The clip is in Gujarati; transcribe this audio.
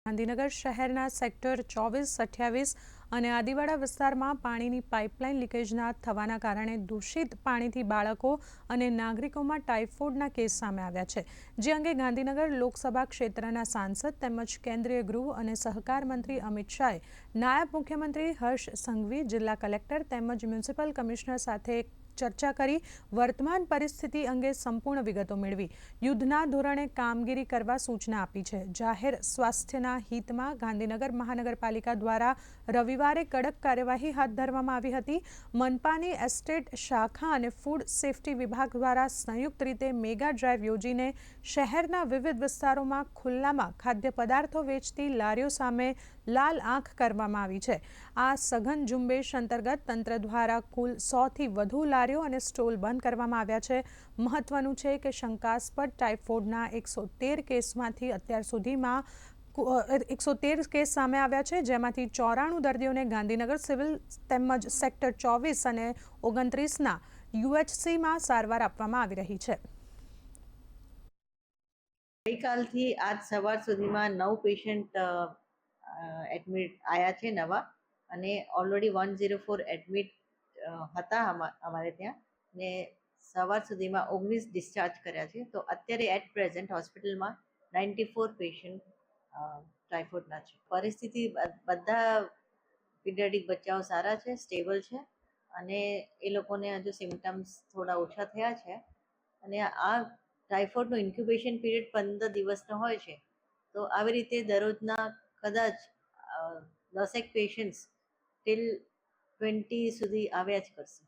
ગાંધીનગર શહેરના સેક્ટર 24-28 અને આદિવાડા વિસ્તારમાં પાણીની પાઇપલાઇન લીકેજના થવાના કારણે દૂષિત પાણીથી બાળકો અને નાગરિકોમાં ટાઇફોઇડના કેસ સામે આવ્યા છે, જે અંગે ગાંધીનગર લોકસભા ક્ષેત્રના સાંસદ તેમજ કેન્દ્રીય ગૃહ અને સહકાર મંત્રી અમિત શાહે નાયબ મુખ્યમંત્રી હર્ષ સંઘવી, જિલ્લા કલેક્ટર તેમજ મ્યુનિસિપલ કમિશનર સાથે ચર્ચા કરી વર્તમાન પરિસ્થિતિ અંગે સંપૂર્ણ વિગતો મેળવી યુદ્ધના ધોરણે કામગીરી કરવા સૂચના આપી છે। જાહેર સ્વાસ્થ્યના હિતમાં ગાંધીનગર મહાનગરપાલિકા દ્વારા રવિવારે કડક કાર્યવાહી હાથ ધરવામાં આવી હતી। મનપાની એસ્ટેટ શાખા અને ફૂડ સેફ્ટી વિભાગ દ્વારા સંયુક્ત રીતે મેગા ડ્રાઈવ યોજીને શહેરના વિવિધ વિસ્તારોમાં ખુલ્લામાં ખાદ્ય પદાર્થો વેચતી લારીઓ સામે લાલ આંખ કરવામાં આવી છે। આ સઘન ઝુંબેશ અંતર્ગત તંત્ર દ્વારા કુલ 100થી વધુ લારીઓ અને સ્ટોલ બંધ કરવામાં આવ્યા છે। મહત્વનું છે કે શંકાસ્પદ ટાઇફોઇડના 113 કેસમાંથી અત્યાર સુધીમાં 113 કેસ સામે આવ્યા છે, જેમાંથી 94 દર્દીઓને ગાંધીનગર સિવિલ તેમજ સેક્ટર 24 અને 29ના યુએચસીમાં સારવાર આપવામાં આવી રહી છે। ગઈકાલથી આજ સવાર સુધીમાં 9 પેશન્ટ એડમિટ આવ્યા છે નવા, અને ઓલરેડી 104 એડમિટ હતા અમારે ત્યાં, ને સવાર સુધીમાં 19 ડિસ્ચાર્જ કર્યા છે। તો અત્યારે એટ પ્રેઝન્ટ હોસ્પિટલમાં 94 પેશન્ટ ટાઇફોઇડના છે। પરિસ્થિતિ બધા પીડિયાટ્રિક બચ્ચાઓ સારા છે, સ્ટેબલ છે, અને એ લોકોને હજુ સિમ્ટમ્સ થોડા ઓછા થયા છે। અને આ ટાઇફોઇડનો ઇન્ક્યુબેશન પીરિયડ 15 દિવસનો હોય છે। તો આવી રીતે દરરોજના કદાચ 10 પેશન્ટ્સ ટિલ 20 સુધી આવ્યા જ કરશે।